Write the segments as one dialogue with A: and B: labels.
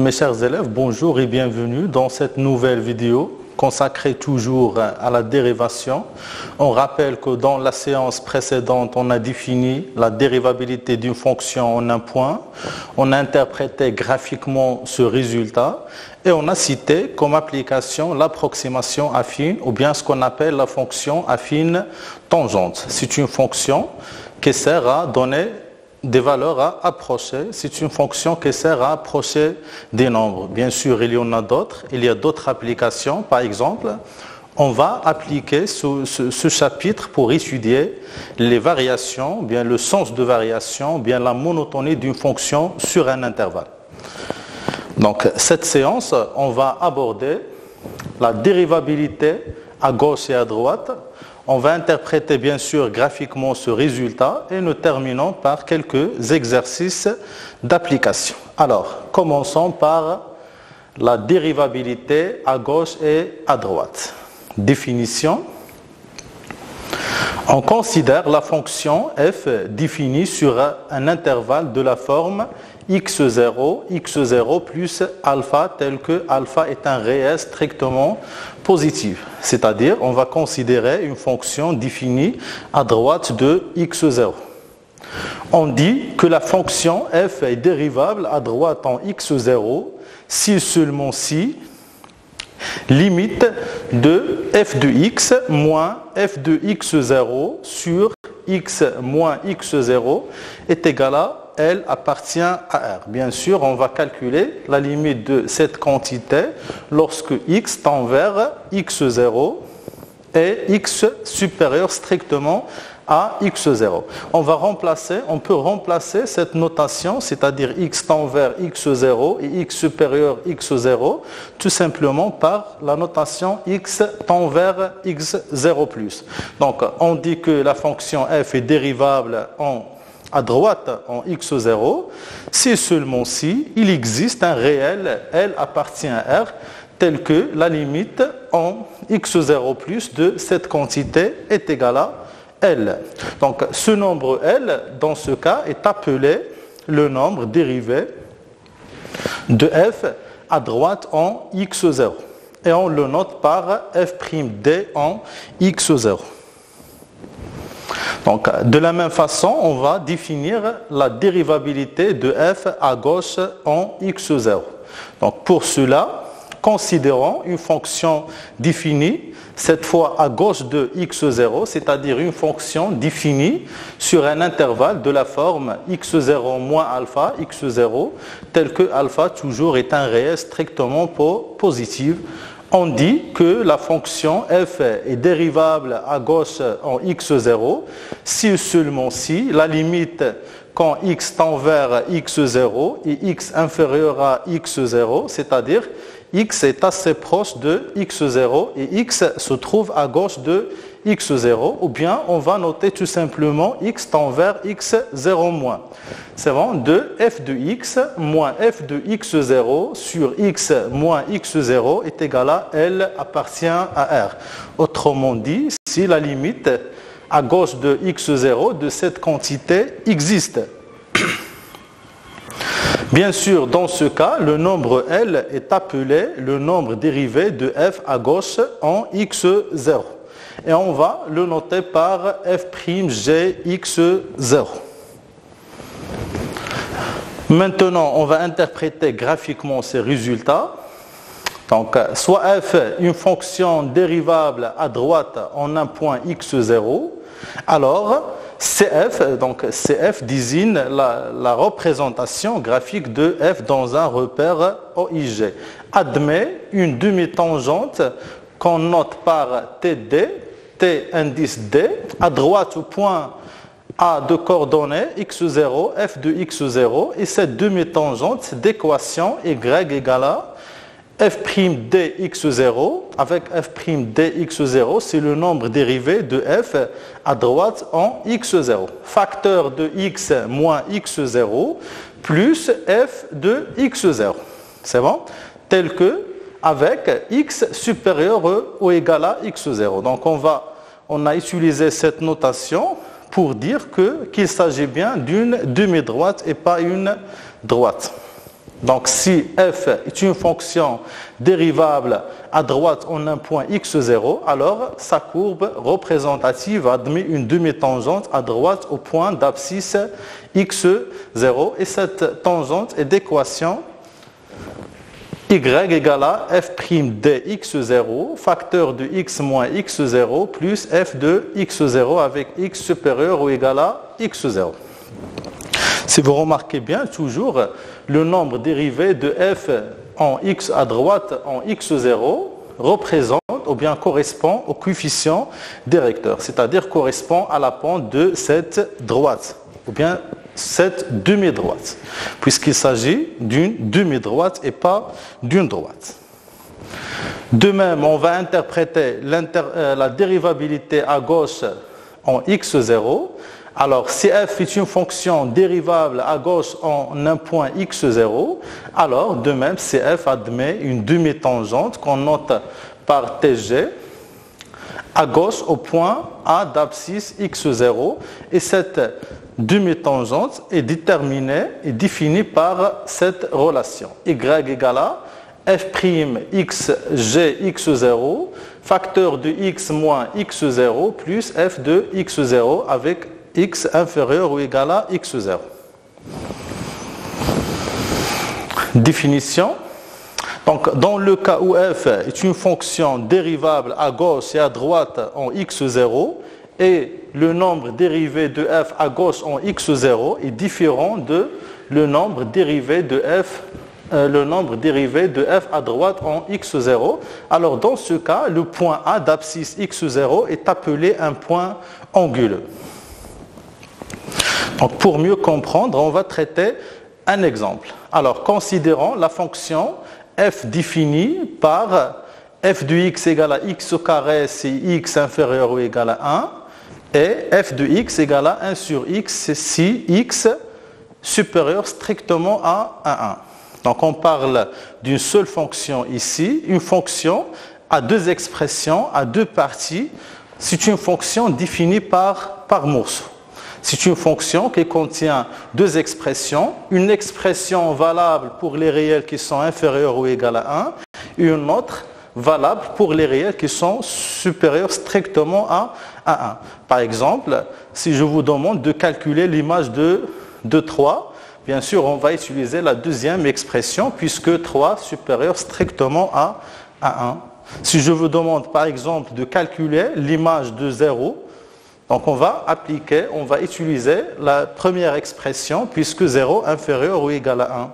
A: Mes chers élèves, bonjour et bienvenue dans cette nouvelle vidéo consacrée toujours à la dérivation. On rappelle que dans la séance précédente, on a défini la dérivabilité d'une fonction en un point. On a interprété graphiquement ce résultat et on a cité comme application l'approximation affine ou bien ce qu'on appelle la fonction affine tangente. C'est une fonction qui sert à donner des valeurs à approcher. C'est une fonction qui sert à approcher des nombres. Bien sûr, il y en a d'autres. Il y a d'autres applications. Par exemple, on va appliquer ce chapitre pour étudier les variations, bien le sens de variation, bien la monotonie d'une fonction sur un intervalle. Donc, cette séance, on va aborder la dérivabilité à gauche et à droite. On va interpréter bien sûr graphiquement ce résultat et nous terminons par quelques exercices d'application. Alors, commençons par la dérivabilité à gauche et à droite. Définition. On considère la fonction f définie sur un intervalle de la forme x0 plus alpha tel que alpha est un réel strictement positif. C'est-à-dire, on va considérer une fonction définie à droite de x0. On dit que la fonction f est dérivable à droite en x0 si seulement si limite de f de x moins f de x0 sur x moins x0 est égale à L appartient à R. Bien sûr, on va calculer la limite de cette quantité lorsque x tend vers x0 et x supérieur strictement à x0. On peut remplacer cette notation, c'est-à-dire x tend vers x0 et x supérieur x0, tout simplement par la notation x tend vers x0+. Donc, on dit que la fonction f est dérivable à droite en x0, si seulement si il existe un réel L appartient à R, tel que la limite en x0+ de cette quantité est égale à L. Donc ce nombre L, dans ce cas, est appelé le nombre dérivé de f à droite en x0. Et on le note par f'd en x0. Donc, de la même façon, on va définir la dérivabilité de f à gauche en x0. Donc, pour cela, considérons une fonction définie, cette fois à gauche de x0, c'est-à-dire une fonction définie sur un intervalle de la forme x0 moins alpha, x0, tel que alpha toujours est un réel strictement positif. On dit que la fonction f est dérivable à gauche en x0 si seulement si la limite quand x tend vers x0 et x inférieur à x0, c'est-à-dire x est assez proche de x0 et x se trouve à gauche de x0, ou bien on va noter tout simplement x tend vers x0 moins. C'est bon, de f de x moins f de x0 sur x moins x0 est égal à L appartient à R. Autrement dit, si la limite à gauche de x0 de cette quantité existe. Bien sûr, dans ce cas, le nombre L est appelé le nombre dérivé de f à gauche en x0. Et on va le noter par f'gx0. Maintenant, on va interpréter graphiquement ces résultats. Donc, soit f, une fonction dérivable à droite en un point x0, alors CF, donc CF désigne la représentation graphique de f dans un repère OIG. Admet une demi-tangente qu'on note par TD, T indice D, à droite au point A de coordonnées x0, f de x0, et cette demi-tangente d'équation y égale à f'd x0 avec f'd x0, c'est le nombre dérivé de f à droite en x0. Facteur de x moins x0 plus f de x0. C'est bon? Tel que avec x supérieur ou égal à x0. Donc on a utilisé cette notation pour dire qu'il s'agit bien d'une demi-droite et pas une droite. Donc si f est une fonction dérivable à droite en un point x0, alors sa courbe représentative admet une demi-tangente à droite au point d'abscisse x0 et cette tangente est d'équation y égale à f' de x0 facteur de x moins x0 plus f de x0 avec x supérieur ou égal à x0. Si vous remarquez bien, toujours, le nombre dérivé de f en x à droite en x0 représente ou bien correspond au coefficient directeur, c'est-à-dire correspond à la pente de cette droite, ou bien cette demi-droite, puisqu'il s'agit d'une demi-droite et pas d'une droite. De même, on va interpréter la dérivabilité à gauche en x0. Alors, si f est une fonction dérivable à gauche en un point x0, alors de même, si f admet une demi-tangente qu'on note par tg à gauche au point A d'abscisse x0, et cette demi-tangente est déterminée et définie par cette relation y égale à f' xg x0 facteur de x moins x0 plus f de x0 avec x inférieur ou égal à x0. Définition. Donc, dans le cas où f est une fonction dérivable à gauche et à droite en x0 et le nombre dérivé de f à gauche en x0 est différent de le nombre dérivé de f à droite en x0, alors dans ce cas, le point A d'abscisse x0 est appelé un point anguleux. Donc, pour mieux comprendre, on va traiter un exemple. Alors, considérons la fonction f définie par f de x égale à x au carré si x inférieur ou égal à 1 et f de x égale à 1 sur x si x supérieur strictement à 1. Donc, on parle d'une seule fonction ici, une fonction à deux expressions, à deux parties. C'est une fonction définie par morceau. C'est une fonction qui contient deux expressions, une expression valable pour les réels qui sont inférieurs ou égaux à 1 et une autre valable pour les réels qui sont supérieurs strictement à 1. Par exemple, si je vous demande de calculer l'image de 3, bien sûr, on va utiliser la deuxième expression puisque 3 supérieur strictement à 1. Si je vous demande par exemple de calculer l'image de 0, donc on va utiliser la première expression puisque 0 inférieur ou égal à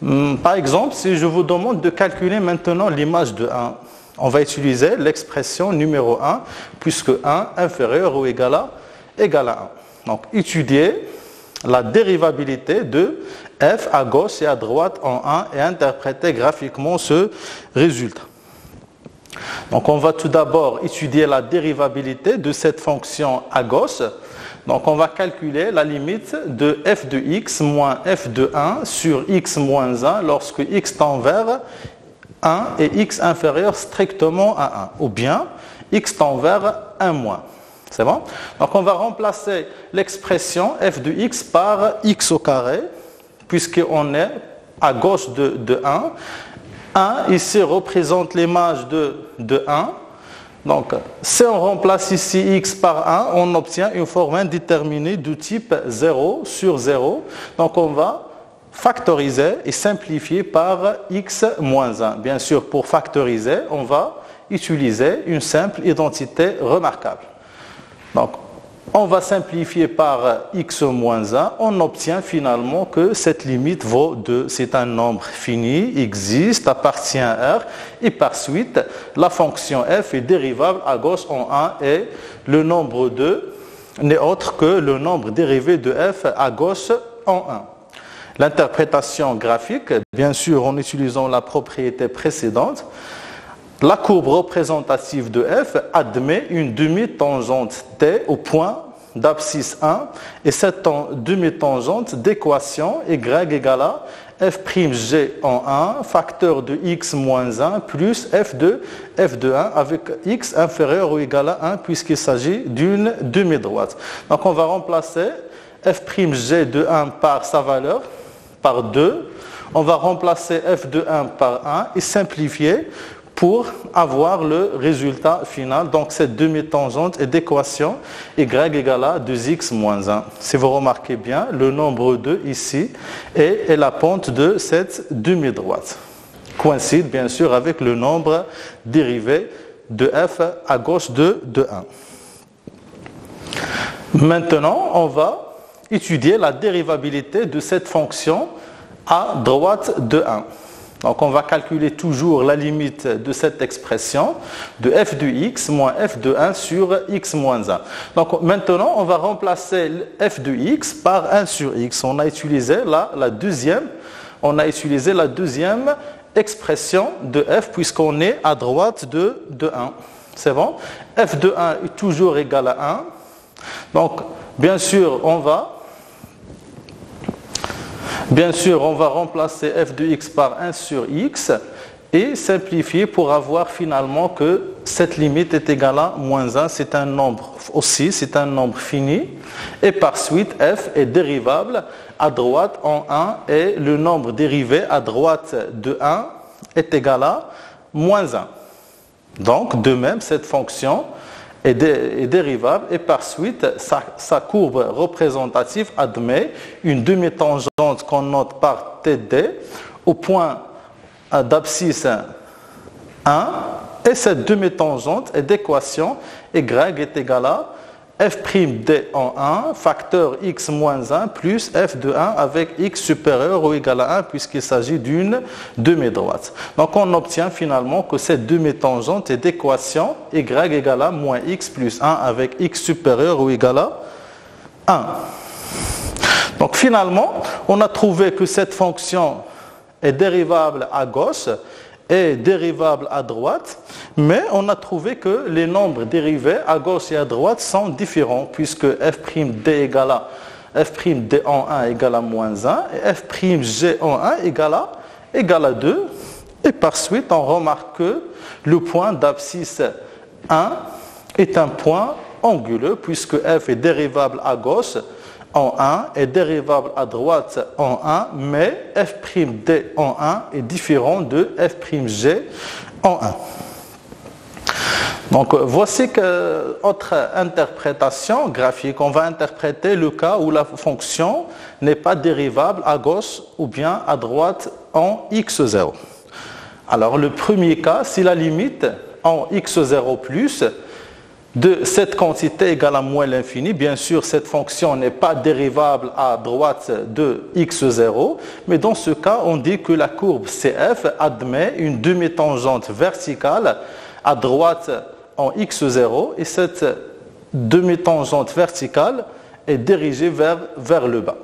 A: 1. Par exemple, si je vous demande de calculer maintenant l'image de 1, on va utiliser l'expression numéro 1 puisque 1 inférieur ou égal à 1. Donc étudier la dérivabilité de f à gauche et à droite en 1 et interpréter graphiquement ce résultat. Donc on va tout d'abord étudier la dérivabilité de cette fonction à gauche. Donc on va calculer la limite de f de x moins f de 1 sur x moins 1 lorsque x tend vers 1 et x inférieur strictement à 1. Ou bien x tend vers 1 moins. C'est bon? Donc on va remplacer l'expression f de x par x au carré puisqu'on est à gauche de 1. 1 ici représente l'image de 1. Donc, si on remplace ici x par 1, on obtient une forme indéterminée du type 0 sur 0. Donc, on va factoriser et simplifier par x moins 1. Bien sûr, pour factoriser, on va utiliser une simple identité remarquable. Donc, on va simplifier par x moins 1, on obtient finalement que cette limite vaut 2. C'est un nombre fini, existe, appartient à R, et par suite, la fonction f est dérivable à gauche en 1 et le nombre 2 n'est autre que le nombre dérivé de f à gauche en 1. L'interprétation graphique, bien sûr en utilisant la propriété précédente, la courbe représentative de f admet une demi-tangente t au point d'abscisse 1 et cette demi-tangente d'équation y égale à f'g en 1 facteur de x moins 1 plus f de 1 avec x inférieur ou égal à 1 puisqu'il s'agit d'une demi-droite. Donc on va remplacer f'g de 1 par sa valeur par 2. On va remplacer f de 1 par 1 et simplifier pour avoir le résultat final. Donc cette demi-tangente est d'équation y égale à 2x moins 1. Si vous remarquez bien, le nombre 2 ici est la pente de cette demi-droite. Coïncide bien sûr avec le nombre dérivé de f à gauche de 1. Maintenant, on va étudier la dérivabilité de cette fonction à droite de 1. Donc on va calculer toujours la limite de cette expression de f de x moins f de 1 sur x moins 1. Donc maintenant on va remplacer f de x par 1 sur x. On a utilisé la deuxième expression de f puisqu'on est à droite de 1. C'est bon? F de 1 est toujours égal à 1. Donc bien sûr on va remplacer f de x par 1 sur x et simplifier pour avoir finalement que cette limite est égale à moins 1. C'est un nombre aussi, c'est un nombre fini. Et par suite, f est dérivable à droite en 1 et le nombre dérivé à droite de 1 est égal à moins 1. Donc, de même, cette fonction est dérivable et par suite, sa courbe représentative admet une demi-tangente qu'on note par TD au point d'abscisse 1 et cette demi-tangente est d'équation y est égal à f' en 1 facteur x moins 1 plus f de 1 avec x supérieur ou égal à 1 puisqu'il s'agit d'une demi-droite. Donc on obtient finalement que cette demi-tangente est d'équation y égale à moins x plus 1 avec x supérieur ou égal à 1. Donc finalement, on a trouvé que cette fonction est dérivable à gauche et dérivable à droite, mais on a trouvé que les nombres dérivés à gauche et à droite sont différents puisque f'd égale à f'd en 1 égale à moins 1 et f'g en 1 égale à 2 et par suite on remarque que le point d'abscisse 1 est un point anguleux puisque f est dérivable à gauche en 1 est dérivable à droite en 1, mais f'd en 1 est différent de f'g en 1. Donc voici autre interprétation graphique. On va interpréter le cas où la fonction n'est pas dérivable à gauche ou bien à droite en x0. Alors le premier cas, si la limite en x0 plus de cette quantité égale à moins l'infini, bien sûr cette fonction n'est pas dérivable à droite de x0, mais dans ce cas on dit que la courbe CF admet une demi-tangente verticale à droite en x0 et cette demi-tangente verticale est dirigée vers le bas.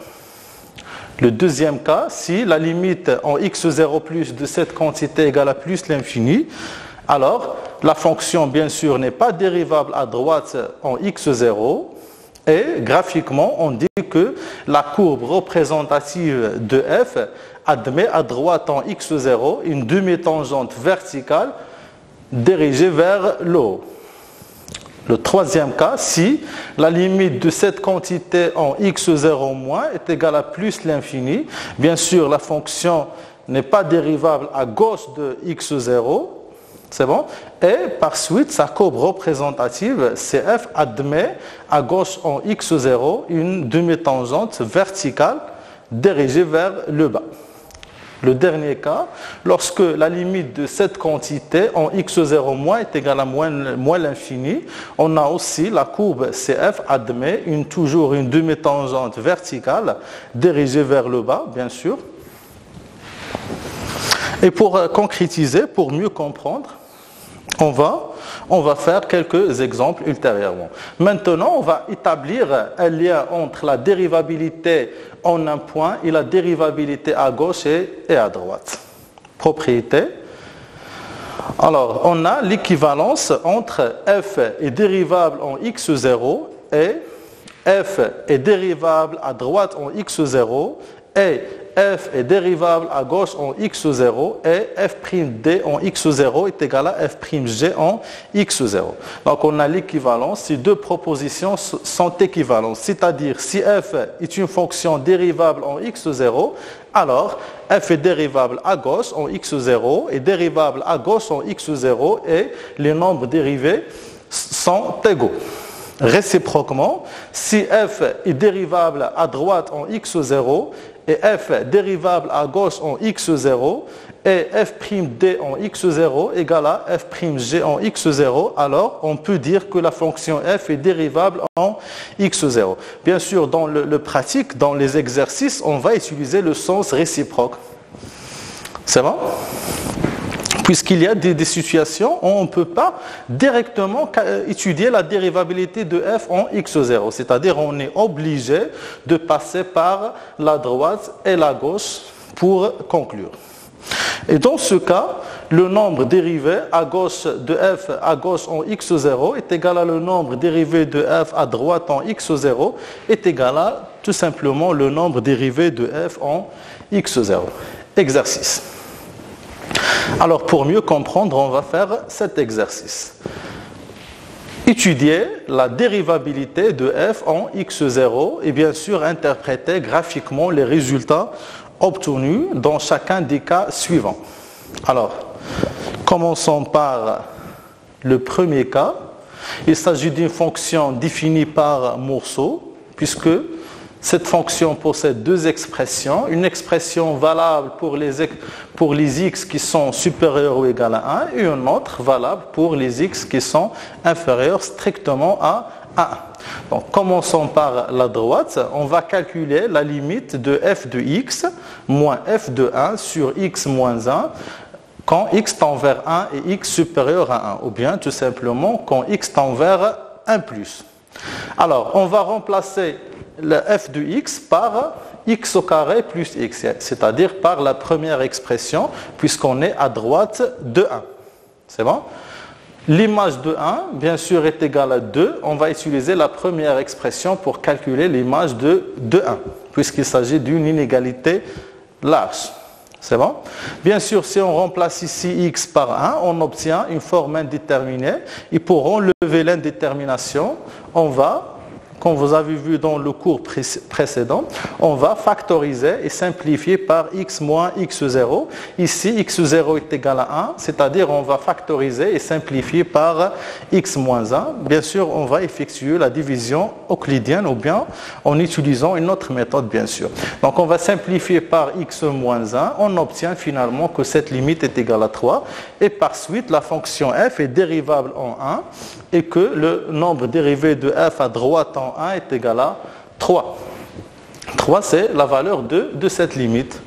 A: Le deuxième cas, si la limite en x0 plus de cette quantité égale à plus l'infini, alors la fonction, bien sûr, n'est pas dérivable à droite en x0 et graphiquement, on dit que la courbe représentative de f admet à droite en x0 une demi-tangente verticale dirigée vers le haut. Le troisième cas, si la limite de cette quantité en x0 moins est égale à plus l'infini, bien sûr, la fonction n'est pas dérivable à gauche de x0, c'est bon? Et par suite, sa courbe représentative, CF, admet à gauche en x0 une demi-tangente verticale dirigée vers le bas. Le dernier cas, lorsque la limite de cette quantité en x0 moins est égale à moins l'infini, on a aussi la courbe CF admet toujours une demi-tangente verticale dirigée vers le bas, bien sûr. Et pour concrétiser, pour mieux comprendre, on va faire quelques exemples ultérieurement. Maintenant, on va établir un lien entre la dérivabilité en un point et la dérivabilité à gauche et à droite. Propriété. Alors, on a l'équivalence entre f est dérivable en x0 et f est dérivable à droite en x0 et f est dérivable à gauche en x0 et f'd en x0 est égal à f'g en x0. Donc on a l'équivalence, ces deux propositions sont équivalentes, c'est-à-dire si f est une fonction dérivable en x0, alors f est dérivable à gauche en x0 et dérivable à gauche en x0 et les nombres dérivés sont égaux. Réciproquement, si f est dérivable à droite en x0 et f dérivable à gauche en x0 et f'd en x0 égale à f'g en x0, alors on peut dire que la fonction f est dérivable en x0. Bien sûr, dans le pratique, dans les exercices, on va utiliser le sens réciproque. C'est bon? Puisqu'il y a des situations où on ne peut pas directement étudier la dérivabilité de f en x0. C'est-à-dire on est obligé de passer par la droite et la gauche pour conclure. Et dans ce cas, le nombre dérivé à gauche de f à gauche en x0 est égal à le nombre dérivé de f à droite en x0 est égal à tout simplement le nombre dérivé de f en x0. Exercice. Alors pour mieux comprendre, on va faire cet exercice. Étudier la dérivabilité de f en x0 et bien sûr interpréter graphiquement les résultats obtenus dans chacun des cas suivants. Alors, commençons par le premier cas. Il s'agit d'une fonction définie par morceau, puisque cette fonction possède deux expressions, une expression valable pour les x qui sont supérieurs ou égaux à 1 et une autre valable pour les x qui sont inférieurs strictement à 1. Donc commençons par la droite, on va calculer la limite de f de x moins f de 1 sur x moins 1 quand x tend vers 1 et x supérieur à 1, ou bien tout simplement quand x tend vers 1 plus. Alors on va remplacer le f de x par x au carré plus x, c'est-à-dire par la première expression, puisqu'on est à droite de 1. C'est bon? L'image de 1, bien sûr, est égale à 2. On va utiliser la première expression pour calculer l'image de 1, puisqu'il s'agit d'une inégalité large. C'est bon? Bien sûr, si on remplace ici x par 1, on obtient une forme indéterminée. Et pour enlever l'indétermination, on va, comme vous avez vu dans le cours précédent, on va factoriser et simplifier par x moins x0. Ici, x0 est égal à 1, c'est-à-dire on va factoriser et simplifier par x moins 1. Bien sûr, on va effectuer la division euclidienne ou bien en utilisant une autre méthode, bien sûr. Donc, on va simplifier par x moins 1. On obtient finalement que cette limite est égale à 3. Et par suite, la fonction f est dérivable en 1 et que le nombre dérivé de f à droite en 1 est égal à 3. 3, c'est la valeur de cette limite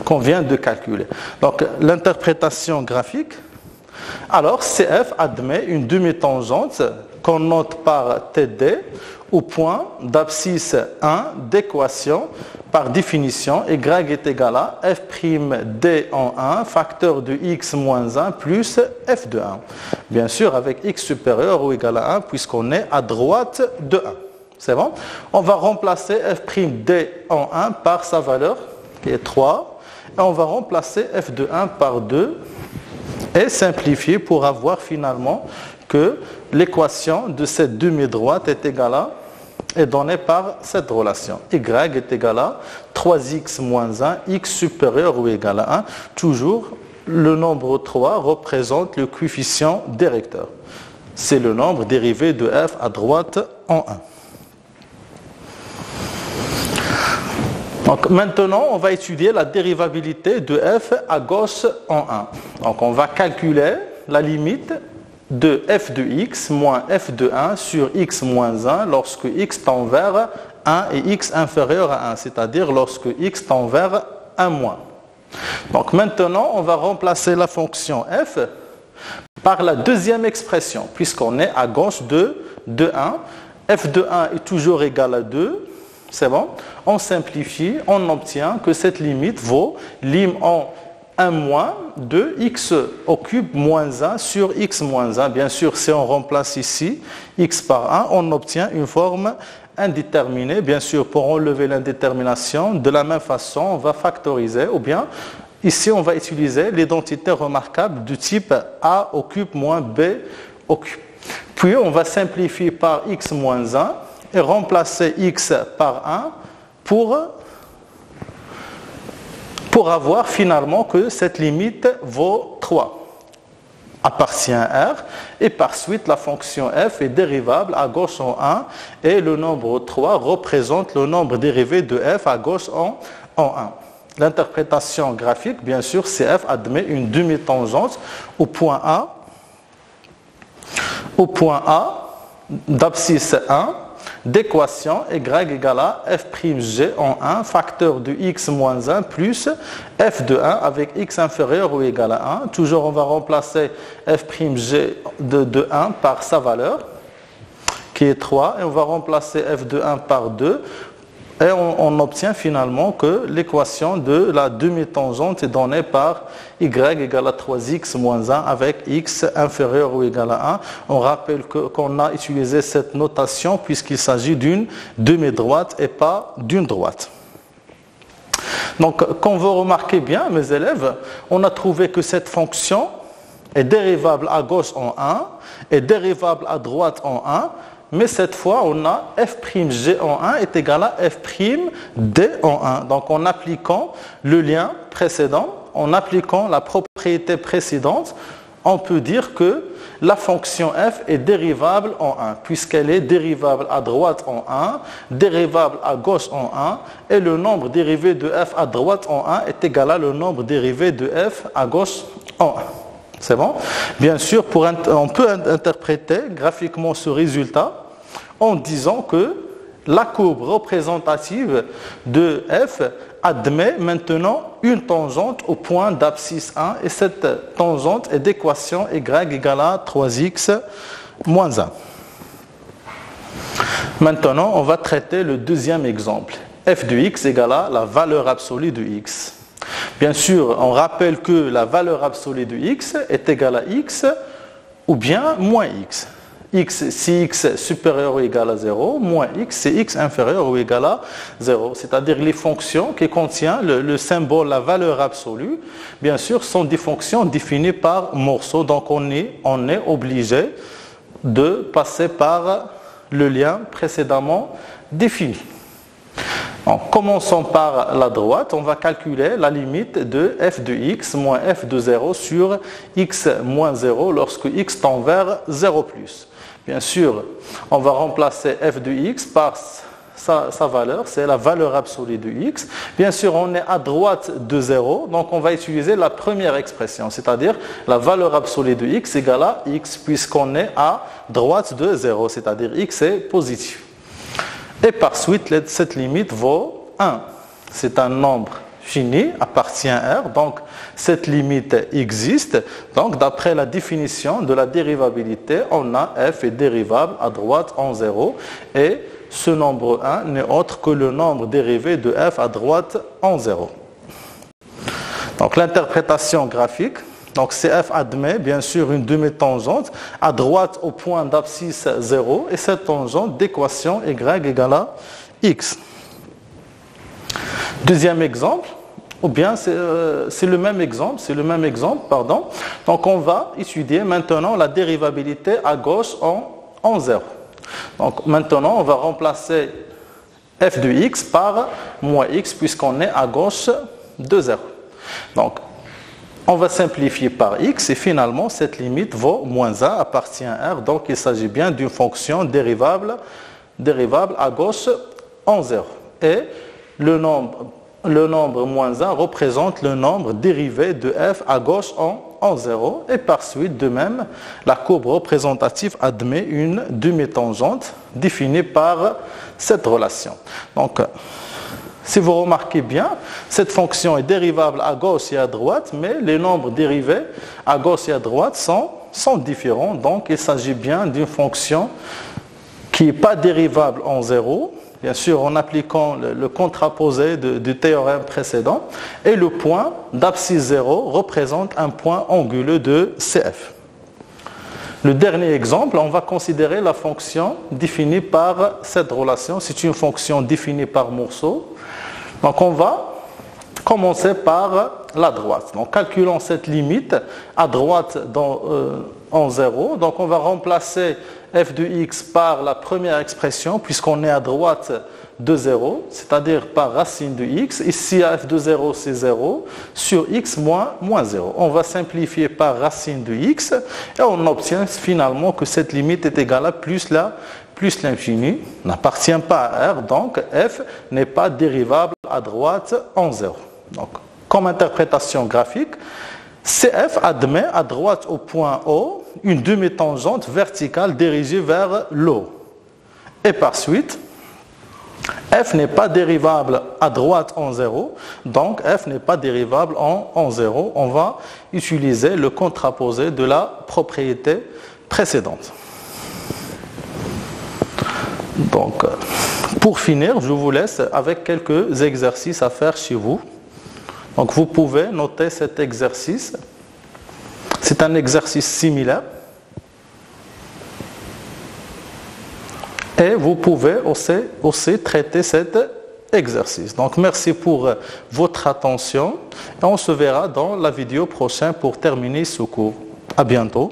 A: qu'on vient de calculer. Donc, l'interprétation graphique. Alors, CF admet une demi-tangente qu'on note par TD au point d'abscisse 1 d'équation par définition y est égal à f'd en 1 facteur de x moins 1 plus f de 1. Bien sûr, avec x supérieur ou égal à 1 puisqu'on est à droite de 1. C'est bon? On va remplacer f'd en 1 par sa valeur qui est 3 et on va remplacer f de 1 par 2 et simplifier pour avoir finalement que l'équation de cette demi-droite est égale à est donnée par cette relation. Y est égal à 3x moins 1, x supérieur ou égal à 1. Toujours, le nombre 3 représente le coefficient directeur. C'est le nombre dérivé de f à droite en 1. Donc maintenant, on va étudier la dérivabilité de f à gauche en 1. Donc on va calculer la limite de f de x moins f de 1 sur x moins 1 lorsque x tend vers 1 et x inférieur à 1, c'est-à-dire lorsque x tend vers 1 moins. Donc maintenant, on va remplacer la fonction f par la deuxième expression, puisqu'on est à gauche de 1. F de 1 est toujours égal à 2. C'est bon? On simplifie, on obtient que cette limite vaut lim en 1 moins de x au cube moins 1 sur x moins 1. Bien sûr, si on remplace ici x par 1, on obtient une forme indéterminé. Bien sûr, pour enlever l'indétermination, de la même façon, on va factoriser, ou bien, ici, on va utiliser l'identité remarquable du type A au cube moins B au cube. Puis, on va simplifier par x moins 1 et remplacer x par 1 pour avoir finalement que cette limite vaut 3. Appartient à R, et par suite la fonction f est dérivable à gauche en 1 et le nombre 3 représente le nombre dérivé de f à gauche en 1. L'interprétation graphique, bien sûr, c'est f admet une demi-tangente au point A d'abscisse 1 d'équation y égale à f'g en 1 facteur de x moins 1 plus f de 1 avec x inférieur ou égal à 1. Toujours on va remplacer f'g de 1 par sa valeur qui est 3 et on va remplacer f de 1 par 2 et on obtient finalement que l'équation de la demi-tangente est donnée par y égale à 3x moins 1 avec x inférieur ou égal à 1. On rappelle qu'on a utilisé cette notation puisqu'il s'agit d'une demi-droite et pas d'une droite. Donc, quand vous remarquez bien, mes élèves, on a trouvé que cette fonction est dérivable à gauche en 1 et dérivable à droite en 1. Mais cette fois, on a f'g en 1 est égal à f'd en 1. Donc, en appliquant le lien précédent, en appliquant la propriété précédente, on peut dire que la fonction f est dérivable en 1, puisqu'elle est dérivable à droite en 1, dérivable à gauche en 1, et le nombre dérivé de f à droite en 1 est égal à le nombre dérivé de f à gauche en 1. C'est bon? Bien sûr, on peut interpréter graphiquement ce résultat en disant que la courbe représentative de f admet maintenant une tangente au point d'abscisse 1 et cette tangente est d'équation y égale à 3x moins 1. Maintenant, on va traiter le deuxième exemple. f de x égale à la valeur absolue de x. Bien sûr, on rappelle que la valeur absolue de x est égale à x ou bien moins x. X, si x supérieur ou égal à 0, moins x, c'est x inférieur ou égal à 0. C'est-à-dire les fonctions qui contiennent le symbole, la valeur absolue, bien sûr, sont des fonctions définies par morceaux. Donc, on est obligé de passer par le lien précédemment défini. En commençant par la droite, on va calculer la limite de f de x moins f de 0 sur x moins 0 lorsque x tend vers 0 plus. Bien sûr, on va remplacer f de x par sa valeur, c'est la valeur absolue de x. Bien sûr, on est à droite de 0, donc on va utiliser la première expression, c'est-à-dire la valeur absolue de x égale à x, puisqu'on est à droite de 0, c'est-à-dire x est positif. Et par suite, cette limite vaut 1. C'est un nombre fini, appartient à R, donc cette limite existe. Donc d'après la définition de la dérivabilité, on a f est dérivable à droite en 0 et ce nombre 1 n'est autre que le nombre dérivé de f à droite en 0. Donc l'interprétation graphique, donc CF admet bien sûr une demi-tangente à droite au point d'abscisse 0 et cette tangente d'équation y égale à x. Deuxième exemple, ou bien c'est le même exemple, pardon. Donc on va étudier maintenant la dérivabilité à gauche en 0. Donc maintenant on va remplacer f de x par moins x puisqu'on est à gauche de 0. Donc on va simplifier par x et finalement cette limite vaut moins 1 appartient à R. Donc il s'agit bien d'une fonction dérivable à gauche en 0. Et le nombre moins 1 représente le nombre dérivé de f à gauche en 0. Et par suite, de même, la courbe représentative admet une demi-tangente définie par cette relation. Donc, si vous remarquez bien, cette fonction est dérivable à gauche et à droite, mais les nombres dérivés à gauche et à droite sont différents. Donc, il s'agit bien d'une fonction qui n'est pas dérivable en 0, bien sûr en appliquant le contraposé du théorème précédent, et le point d'abscisse 0 représente un point anguleux de CF. Le dernier exemple, on va considérer la fonction définie par cette relation. C'est une fonction définie par morceau. Donc on va commencer par la droite. Donc calculons cette limite à droite en 0. Donc on va remplacer f de x par la première expression puisqu'on est à droite de 0, c'est-à-dire par racine de x. Ici, f de 0, c'est 0, sur x moins 0. On va simplifier par racine de x et on obtient finalement que cette limite est égale à plus l'infini, n'appartient pas à R, donc f n'est pas dérivable à droite en 0. Donc, comme interprétation graphique, CF admet à droite au point O une demi-tangente verticale dirigée vers l'eau. Et par suite, f n'est pas dérivable à droite en 0, donc f n'est pas dérivable en 0. On va utiliser le contraposé de la propriété précédente. Donc, pour finir, je vous laisse avec quelques exercices à faire chez vous. Donc, vous pouvez noter cet exercice. C'est un exercice similaire. Et vous pouvez aussi traiter cet exercice. Donc, merci pour votre attention. Et on se verra dans la vidéo prochaine pour terminer ce cours. À bientôt.